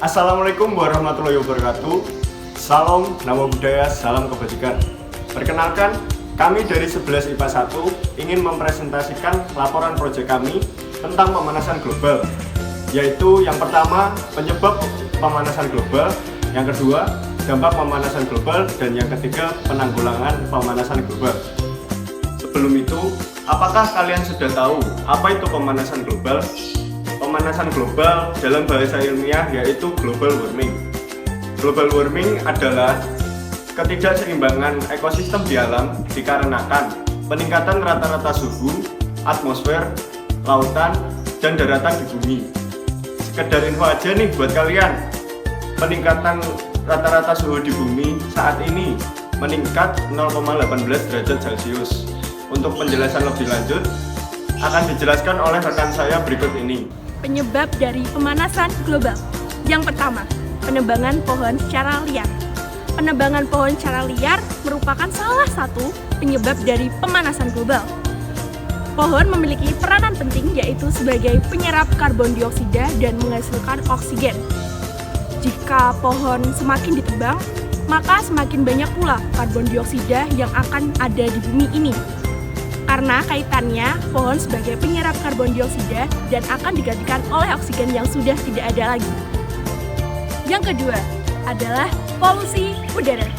Assalamualaikum warahmatullahi wabarakatuh. Salam, namo budaya, salam kebajikan. Perkenalkan, kami dari 11 IPA 1 ingin mempresentasikan laporan proyek kami tentang pemanasan global, yaitu yang pertama, penyebab pemanasan global, yang kedua, dampak pemanasan global, dan yang ketiga, penanggulangan pemanasan global. Sebelum itu, apakah kalian sudah tahu apa itu pemanasan global? Pemanasan global dalam bahasa ilmiah yaitu global warming. Global warming adalah ketidakseimbangan ekosistem di alam dikarenakan peningkatan rata-rata suhu, atmosfer, lautan, dan daratan di bumi. Sekedar info aja nih buat kalian, peningkatan rata-rata suhu di bumi saat ini meningkat 0,18 derajat Celcius. Untuk penjelasan lebih lanjut akan dijelaskan oleh rekan saya berikut ini. Penyebab dari pemanasan global. Yang pertama, penebangan pohon secara liar. Penebangan pohon secara liar merupakan salah satu penyebab dari pemanasan global. Pohon memiliki peranan penting yaitu sebagai penyerap karbon dioksida dan menghasilkan oksigen. Jika pohon semakin ditebang, maka semakin banyak pula karbon dioksida yang akan ada di bumi ini. Karena kaitannya, pohon sebagai penyerap karbon dioksida dan akan digantikan oleh oksigen yang sudah tidak ada lagi. Yang kedua adalah polusi udara.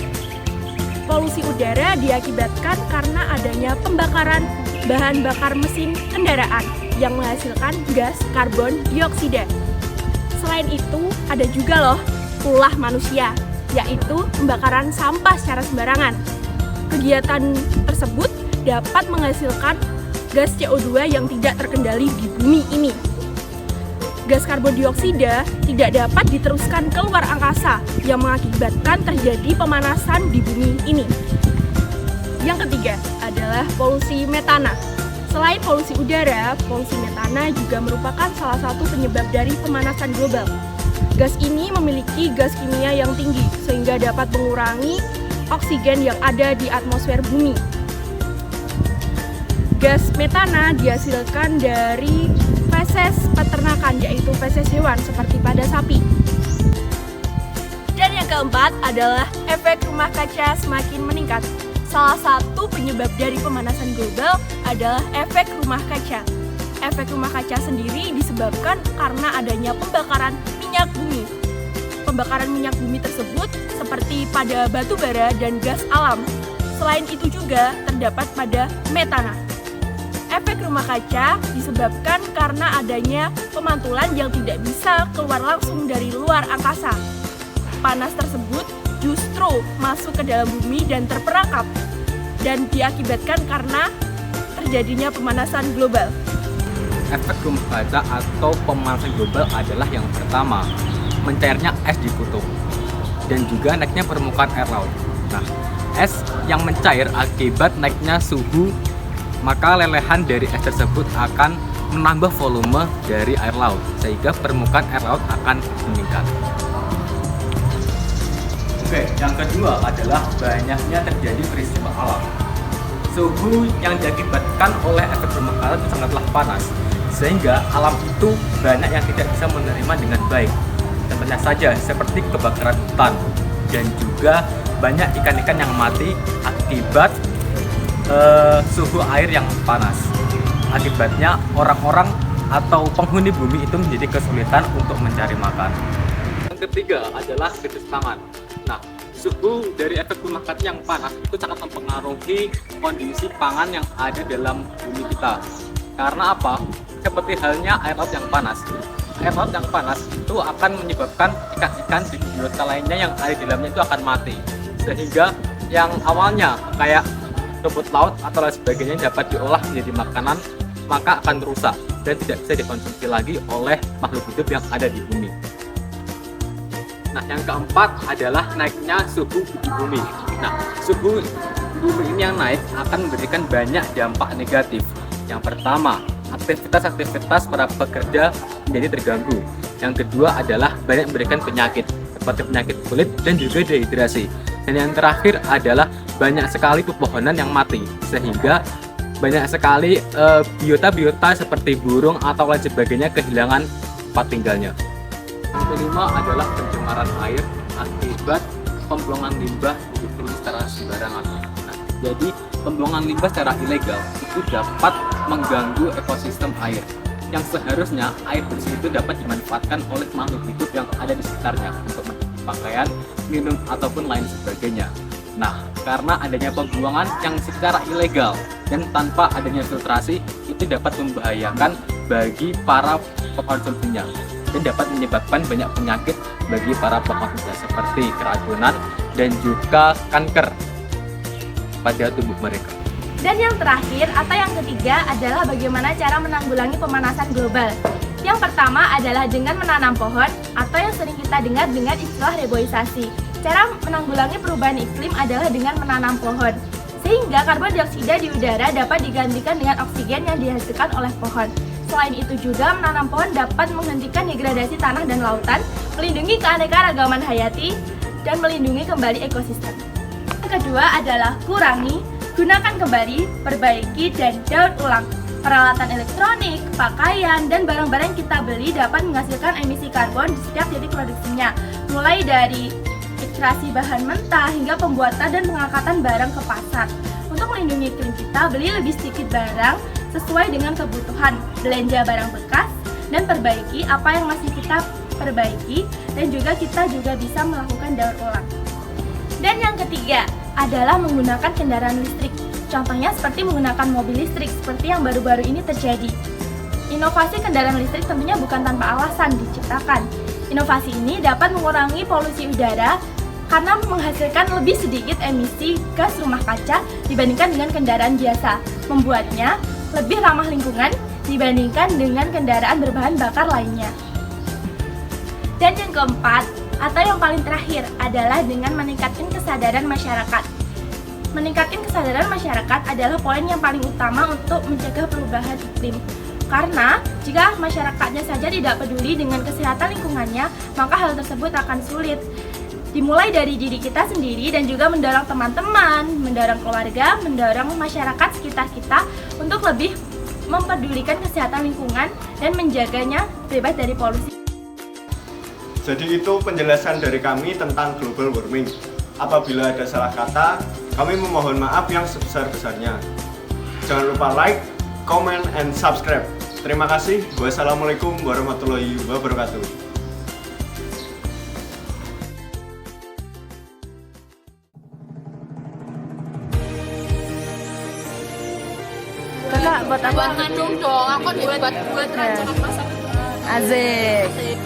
Polusi udara diakibatkan karena adanya pembakaran bahan bakar mesin kendaraan yang menghasilkan gas karbon dioksida. Selain itu, ada juga loh ulah manusia, yaitu pembakaran sampah secara sembarangan. Kegiatan tersebut dapat menghasilkan gas CO2 yang tidak terkendali di bumi ini. Gas karbon dioksida tidak dapat diteruskan keluar angkasa yang mengakibatkan terjadi pemanasan di bumi ini. Yang ketiga adalah polusi metana. Selain polusi udara, polusi metana juga merupakan salah satu penyebab dari pemanasan global. Gas ini memiliki gas kimia yang tinggi sehingga dapat mengurangi oksigen yang ada di atmosfer bumi. Gas metana dihasilkan dari feses peternakan, yaitu feses hewan seperti pada sapi. Dan yang keempat adalah efek rumah kaca semakin meningkat. Salah satu penyebab dari pemanasan global adalah efek rumah kaca. Efek rumah kaca sendiri disebabkan karena adanya pembakaran minyak bumi. Pembakaran minyak bumi tersebut seperti pada batu bara dan gas alam. Selain itu juga terdapat pada metana. Efek rumah kaca disebabkan karena adanya pemantulan yang tidak bisa keluar langsung dari luar angkasa. Panas tersebut justru masuk ke dalam bumi dan terperangkap, dan diakibatkan karena terjadinya pemanasan global. Efek rumah kaca atau pemanasan global adalah yang pertama, mencairnya es di kutub, dan juga naiknya permukaan air laut. Nah, es yang mencair akibat naiknya suhu, maka lelehan dari es tersebut akan menambah volume dari air laut, sehingga permukaan air laut akan meningkat. Oke, yang kedua adalah banyaknya terjadi peristiwa alam. Suhu yang diakibatkan oleh efek rumah kaca itu sangatlah panas, sehingga alam itu banyak yang tidak bisa menerima dengan baik. Contohnya saja seperti kebakaran hutan, dan juga banyak ikan-ikan yang mati akibat suhu air yang panas. Akibatnya orang-orang atau penghuni bumi itu menjadi kesulitan untuk mencari makan. Yang ketiga adalah krisis pangan. Nah, suhu dari efek rumah kaca yang panas itu sangat mempengaruhi kondisi pangan yang ada dalam bumi kita. Karena apa? Seperti halnya air laut yang panas. Air laut yang panas itu akan menyebabkan ikan-ikan di biota lainnya yang ada di dalamnya itu akan mati. Sehingga yang awalnya kayak rumput laut atau lain sebagainya dapat diolah menjadi makanan, maka akan rusak dan tidak bisa dikonsumsi lagi oleh makhluk hidup yang ada di bumi. Nah, yang keempat adalah naiknya suhu di bumi. Nah, suhu bumi ini yang naik akan memberikan banyak dampak negatif. Yang pertama, aktivitas para pekerja menjadi terganggu. Yang kedua adalah banyak memberikan penyakit seperti penyakit kulit dan juga dehidrasi. Dan yang terakhir adalah banyak sekali pepohonan yang mati, sehingga banyak sekali biota-biota seperti burung atau lain sebagainya kehilangan tempat tinggalnya. Yang kelima adalah pencemaran air akibat pembuangan limbah industri secara sembarangan. Nah, jadi pembuangan limbah secara ilegal itu dapat mengganggu ekosistem air. Yang seharusnya air bersih itu dapat dimanfaatkan oleh makhluk hidup yang ada di sekitarnya untuk mencuci pakaian, minum ataupun lain sebagainya. Nah, karena adanya pembuangan yang secara ilegal dan tanpa adanya filtrasi itu dapat membahayakan bagi para pengkonsumsinya dan dapat menyebabkan banyak penyakit bagi para pengkonsumsinya seperti keracunan dan juga kanker pada tubuh mereka. Dan yang terakhir atau yang ketiga adalah bagaimana cara menanggulangi pemanasan global. Yang pertama adalah dengan menanam pohon atau yang sering kita dengar dengan istilah reboisasi. Cara menanggulangi perubahan iklim adalah dengan menanam pohon, sehingga karbon dioksida di udara dapat digantikan dengan oksigen yang dihasilkan oleh pohon. Selain itu juga menanam pohon dapat menghentikan degradasi tanah dan lautan, melindungi keanekaragaman hayati, dan melindungi kembali ekosistem. Yang kedua adalah kurangi, gunakan kembali, perbaiki, dan daur ulang. Peralatan elektronik, pakaian, dan barang-barang yang kita beli dapat menghasilkan emisi karbon di setiap titik produksinya, mulai dari ekstraksi bahan mentah hingga pembuatan dan pengangkatan barang ke pasar. Untuk melindungi iklim kita, beli lebih sedikit barang sesuai dengan kebutuhan, belanja barang bekas, dan perbaiki apa yang masih kita perbaiki, dan juga kita juga bisa melakukan daur ulang. Dan yang ketiga adalah menggunakan kendaraan listrik. Contohnya seperti menggunakan mobil listrik seperti yang baru-baru ini terjadi. Inovasi kendaraan listrik tentunya bukan tanpa alasan diciptakan. Inovasi ini dapat mengurangi polusi udara karena menghasilkan lebih sedikit emisi gas rumah kaca dibandingkan dengan kendaraan biasa, membuatnya lebih ramah lingkungan dibandingkan dengan kendaraan berbahan bakar lainnya. Dan yang keempat, atau yang paling terakhir adalah dengan meningkatkan kesadaran masyarakat. Meningkatkan kesadaran masyarakat adalah poin yang paling utama untuk mencegah perubahan iklim. Karena jika masyarakatnya saja tidak peduli dengan kesehatan lingkungannya, maka hal tersebut akan sulit. Dimulai dari diri kita sendiri dan juga mendorong teman-teman, mendorong keluarga, mendorong masyarakat sekitar kita untuk lebih mempedulikan kesehatan lingkungan dan menjaganya bebas dari polusi. Jadi itu penjelasan dari kami tentang global warming. Apabila ada salah kata, kami memohon maaf yang sebesar-besarnya. Jangan lupa like, comment, and subscribe. Terima kasih. Wassalamualaikum warahmatullahi wabarakatuh. Kakak, buat apa? Buat ngandung dong, aku buat rancangan masa depan. Asik.